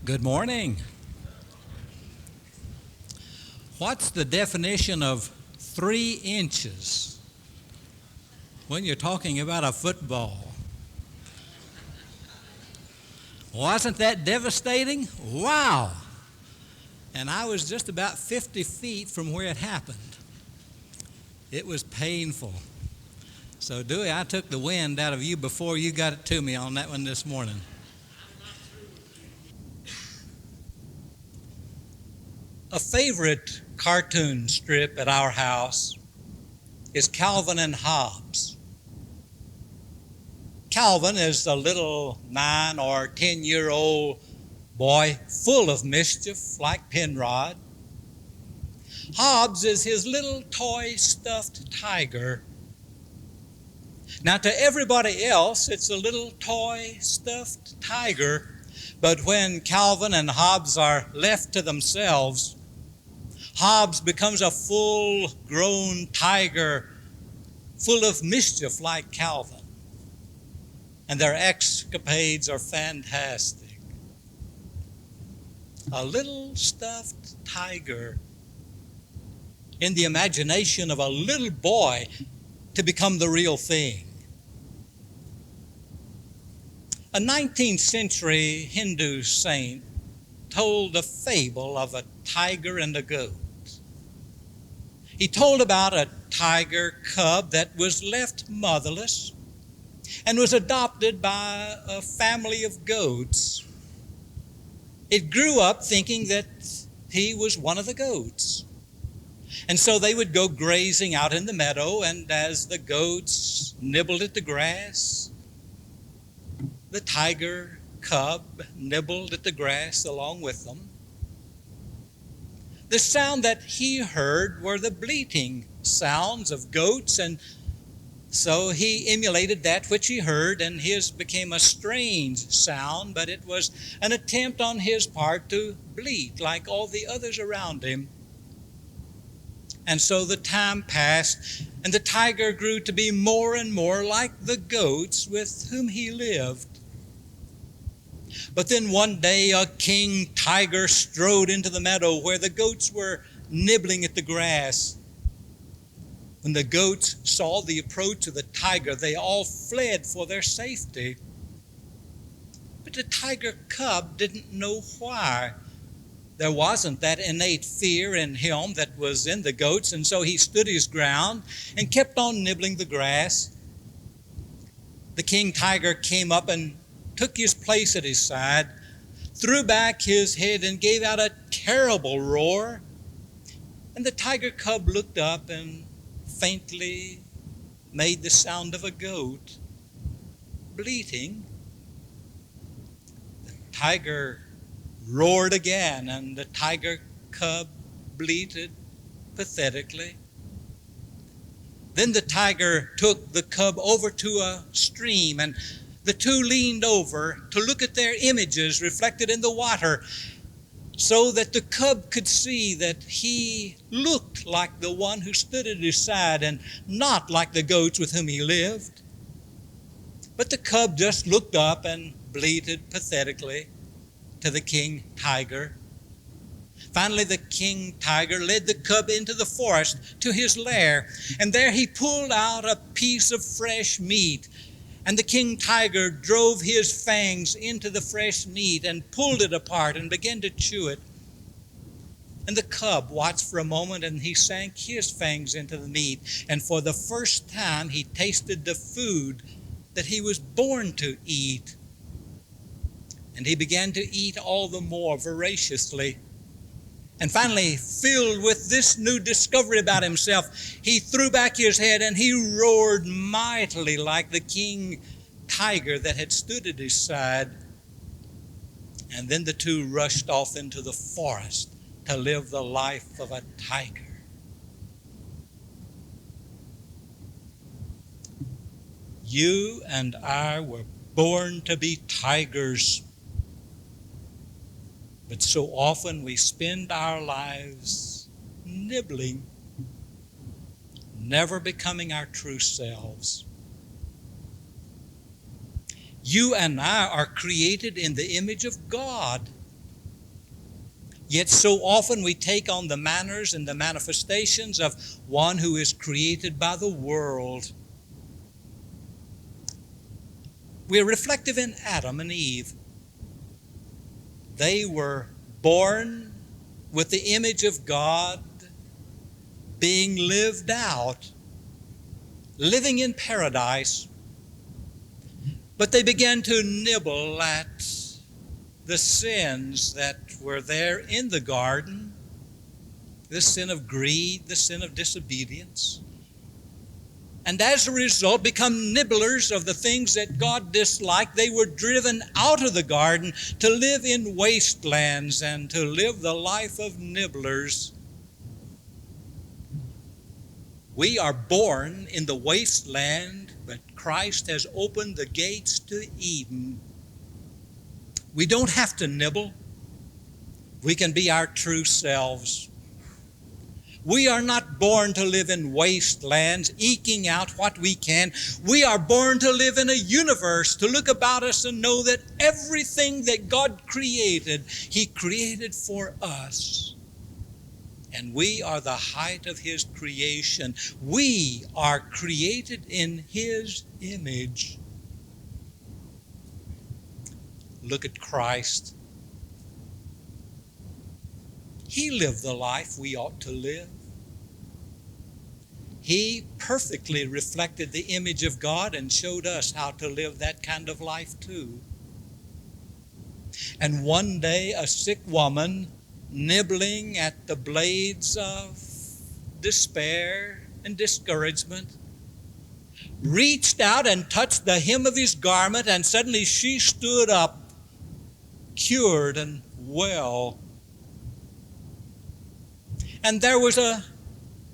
Good morning. What's the definition of 3 inches when you're talking about a football? Wasn't that devastating? Wow! And I was just about 50 feet from where it happened. It was painful. So, Dewey, I took the wind out of you before you got it to me on that one this morning. A favorite cartoon strip at our house is Calvin and Hobbes. Calvin is a little 9 or 10-year-old boy full of mischief like Penrod. Hobbes is his little toy stuffed tiger. Now, to everybody else, it's a little toy stuffed tiger, but when Calvin and Hobbes are left to themselves, Hobbes becomes a full-grown tiger full of mischief like Calvin. And their escapades are fantastic. A little stuffed tiger in the imagination of a little boy to become the real thing. A 19th century Hindu saint told a fable of a tiger and a goat. He told about a tiger cub that was left motherless and was adopted by a family of goats. It grew up thinking that he was one of the goats. And so they would go grazing out in the meadow, and as the goats nibbled at the grass, the tiger cub nibbled at the grass along with them. The sound that he heard were the bleating sounds of goats, and so he emulated that which he heard, and his became a strange sound, but it was an attempt on his part to bleat like all the others around him. And so the time passed, and the tiger grew to be more and more like the goats with whom he lived. But then one day a king tiger strode into the meadow where the goats were nibbling at the grass. When the goats saw the approach of the tiger, they all fled for their safety. But the tiger cub didn't know why. There wasn't that innate fear in him that was in the goats, and so he stood his ground and kept on nibbling the grass. The king tiger came up and took his place at his side, threw back his head and gave out a terrible roar. And the tiger cub looked up and faintly made the sound of a goat bleating. The tiger roared again, and the tiger cub bleated pathetically. Then the tiger took the cub over to a stream, and the two leaned over to look at their images reflected in the water so that the cub could see that he looked like the one who stood at his side and not like the goats with whom he lived. But the cub just looked up and bleated pathetically to the king tiger. Finally, the king tiger led the cub into the forest to his lair, and there he pulled out a piece of fresh meat. And the king tiger drove his fangs into the fresh meat and pulled it apart and began to chew it. And the cub watched for a moment, and he sank his fangs into the meat. And for the first time, he tasted the food that he was born to eat. And he began to eat all the more voraciously. And finally, filled with this new discovery about himself, he threw back his head and he roared mightily like the king tiger that had stood at his side. And then the two rushed off into the forest to live the life of a tiger. You and I were born to be tigers. But so often we spend our lives nibbling, never becoming our true selves. You and I are created in the image of God. Yet so often we take on the manners and the manifestations of one who is created by the world. We are reflective in Adam and Eve. They were born with the image of God being lived out, living in paradise. But they began to nibble at the sins that were there in the garden, the sin of greed, the sin of disobedience. And as a result, become nibblers of the things that God disliked. They were driven out of the garden to live in wastelands and to live the life of nibblers. We are born in the wasteland, but Christ has opened the gates to Eden. We don't have to nibble. We can be our true selves. We are not born to live in wastelands, eking out what we can. We are born to live in a universe, to look about us and know that everything that God created, He created for us. And we are the height of His creation. We are created in His image. Look at Christ. He lived the life we ought to live. He perfectly reflected the image of God and showed us how to live that kind of life too. And one day, a sick woman, nibbling at the blades of despair and discouragement, reached out and touched the hem of His garment, and suddenly she stood up, cured and well. And there was a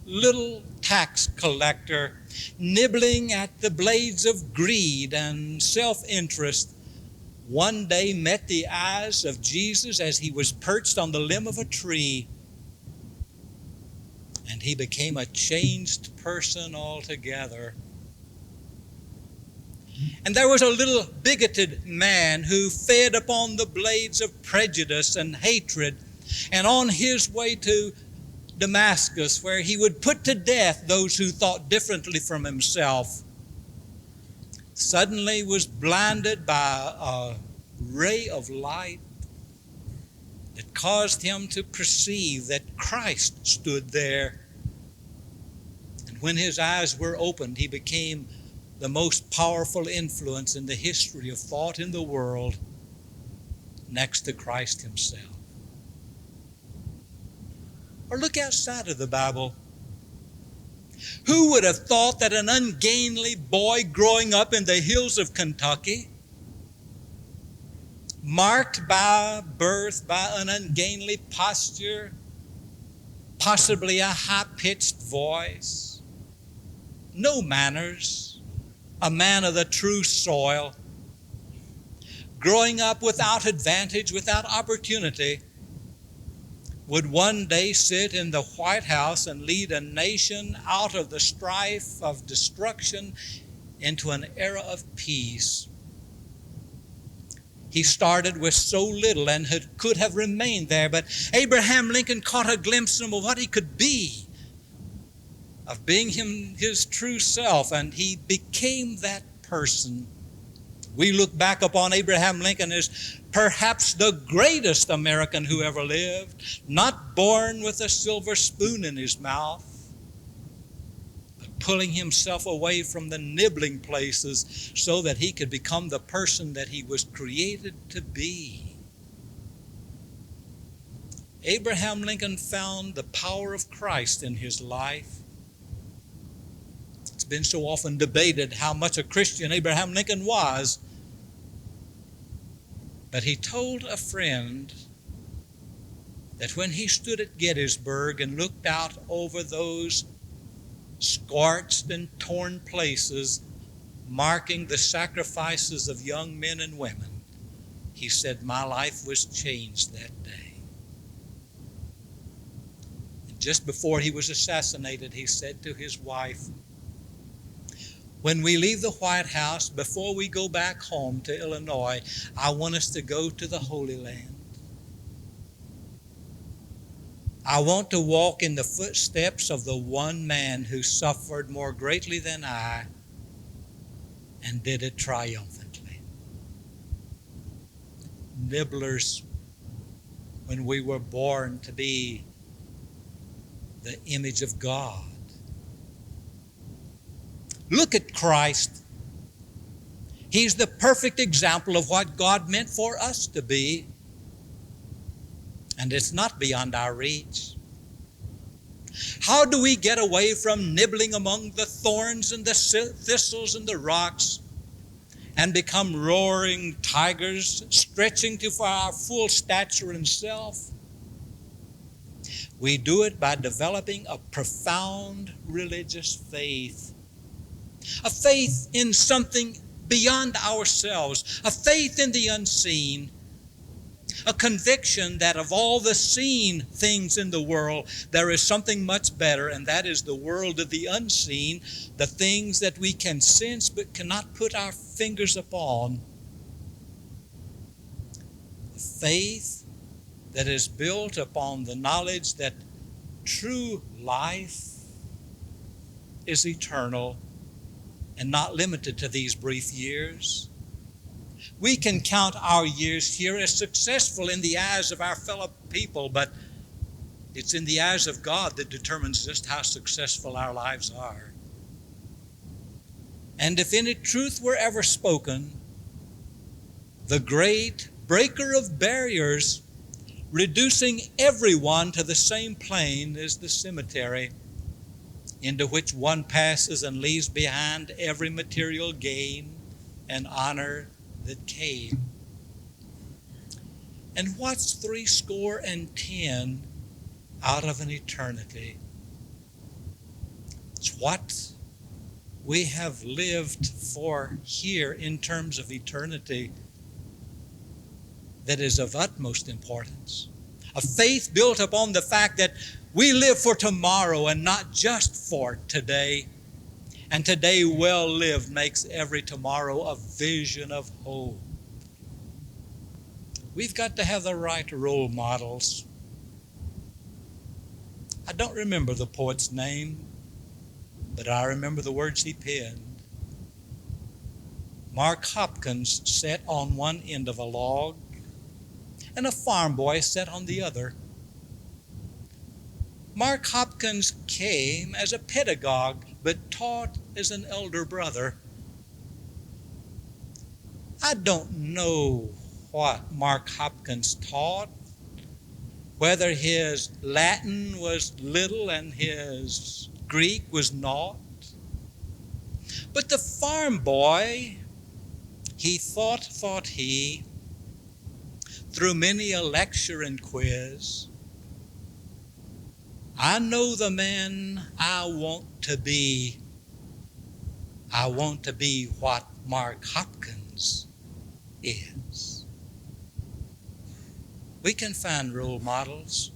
little tax collector nibbling at the blades of greed and self-interest, one day met the eyes of Jesus as He was perched on the limb of a tree, and he became a changed person altogether. And there was a little bigoted man who fed upon the blades of prejudice and hatred, and on his way to Damascus, where he would put to death those who thought differently from himself, suddenly was blinded by a ray of light that caused him to perceive that Christ stood there. And when his eyes were opened, he became the most powerful influence in the history of thought in the world, next to Christ Himself. Or look outside of the Bible. Who would have thought that an ungainly boy growing up in the hills of Kentucky, marked by birth by an ungainly posture, possibly a high-pitched voice, no manners, a man of the true soil, growing up without advantage, without opportunity, would one day sit in the White House and lead a nation out of the strife of destruction into an era of peace. He started with so little and could have remained there, but Abraham Lincoln caught a glimpse of what he could be, of being his true self, and he became that person. We look back upon Abraham Lincoln as perhaps the greatest American who ever lived, not born with a silver spoon in his mouth, but pulling himself away from the nibbling places so that he could become the person that he was created to be. Abraham Lincoln found the power of Christ in his life. It's been so often debated how much a Christian Abraham Lincoln was. But he told a friend that when he stood at Gettysburg and looked out over those scorched and torn places marking the sacrifices of young men and women, he said, "My life was changed that day." And just before he was assassinated, he said to his wife, "When we leave the White House, before we go back home to Illinois, I want us to go to the Holy Land. I want to walk in the footsteps of the one man who suffered more greatly than I and did it triumphantly. Nibblers, when we were born to be the image of God. Look at Christ. He's the perfect example of what God meant for us to be, and it's not beyond our reach. How do we get away from nibbling among the thorns and the thistles and the rocks and become roaring tigers, stretching to for our full stature and self? We do it by developing a profound religious faith, a faith in something beyond ourselves, a faith in the unseen, a conviction that of all the seen things in the world, there is something much better, and that is the world of the unseen, the things that we can sense but cannot put our fingers upon. A faith that is built upon the knowledge that true life is eternal and not limited to these brief years. We can count our years here as successful in the eyes of our fellow people, but it's in the eyes of God that determines just how successful our lives are. And if any truth were ever spoken, the great breaker of barriers, reducing everyone to the same plane, is the cemetery, into which one passes and leaves behind every material gain and honor that came. And what's 70 out of an eternity? It's what we have lived for here in terms of eternity that is of utmost importance. A faith built upon the fact that we live for tomorrow and not just for today. And today well lived makes every tomorrow a vision of hope. We've got to have the right role models. I don't remember the poet's name, but I remember the words he penned. Mark Hopkins sat on one end of a log, and a farm boy sat on the other. Mark Hopkins came as a pedagogue, but taught as an elder brother. I don't know what Mark Hopkins taught, whether his Latin was little and his Greek was naught. But the farm boy, he thought he, through many a lecture and quiz, I know the man I want to be. I want to be what Mark Hopkins is. We can find role models,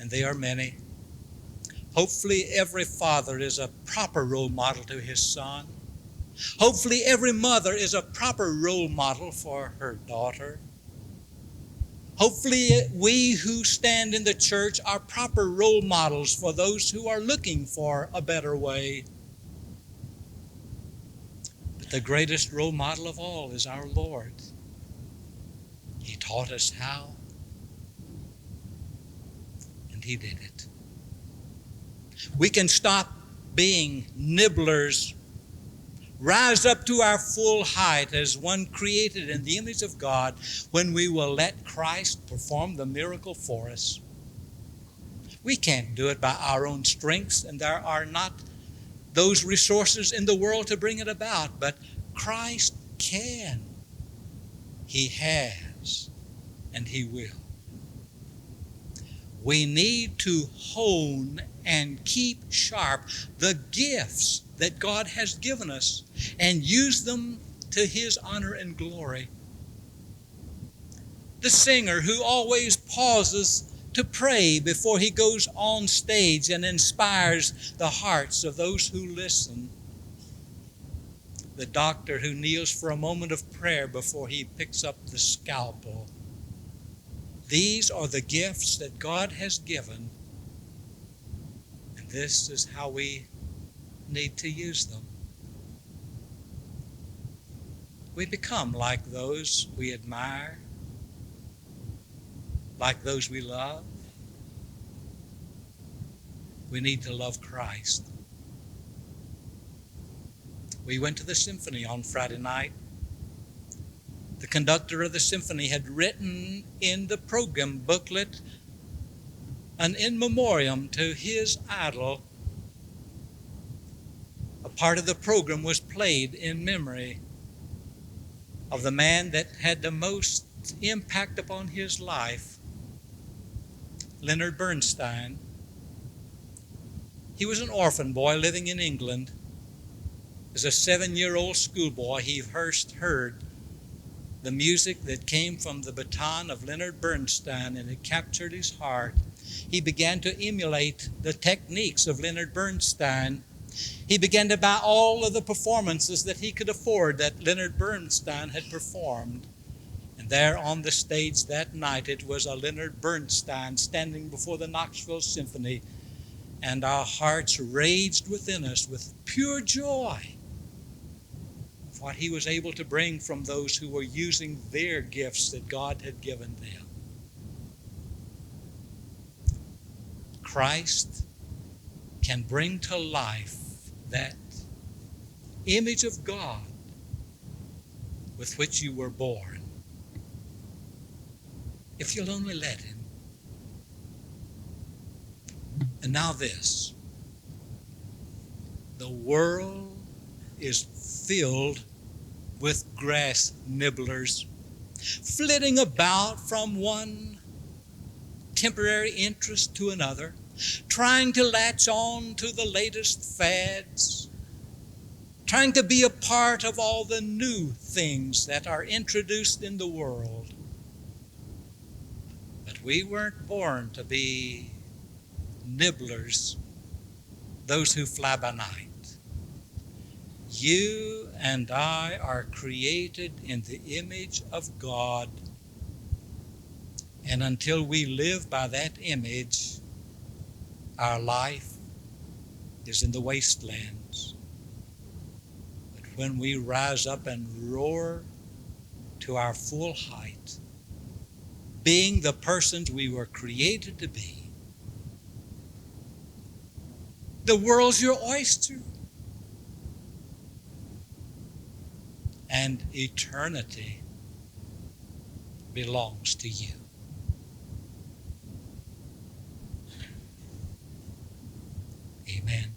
and they are many. Hopefully every father is a proper role model to his son. Hopefully every mother is a proper role model for her daughter. Hopefully we who stand in the church are proper role models for those who are looking for a better way. But the greatest role model of all is our Lord. He taught us how, and He did it. We can stop being nibblers, rise up to our full height as one created in the image of God when we will let Christ perform the miracle for us. We can't do it by our own strengths, and there are not those resources in the world to bring it about, but Christ can. He has, and He will. We need to hone and keep sharp the gifts that God has given us and use them to His honor and glory. The singer who always pauses to pray before he goes on stage and inspires the hearts of those who listen. The doctor who kneels for a moment of prayer before he picks up the scalpel. These are the gifts that God has given, and this is how we need to use them. We become like those we admire, like those we love. We need to love Christ. We went to the symphony on Friday night. The conductor of the symphony had written in the program booklet an in memoriam to his idol. A part of the program was played in memory of the man that had the most impact upon his life, Leonard Bernstein. He was an orphan boy living in England. As a 7-year-old schoolboy, he first heard the music that came from the baton of Leonard Bernstein, and it captured his heart. He began to emulate the techniques of Leonard Bernstein. He began to buy all of the performances that he could afford that Leonard Bernstein had performed. And there on the stage that night, it was a Leonard Bernstein standing before the Knoxville Symphony, and our hearts raged within us with pure joy of what he was able to bring from those who were using their gifts that God had given them. Christ can bring to life that image of God with which you were born, if you'll only let him. And now this, the world is filled with grass nibblers, flitting about from one temporary interest to another, trying to latch on to the latest fads, trying to be a part of all the new things that are introduced in the world. But we weren't born to be nibblers, those who fly by night. You and I are created in the image of God, and until we live by that image, our life is in the wastelands. But when we rise up and roar to our full height, being the persons we were created to be, the world's your oyster, and eternity belongs to you. Amen.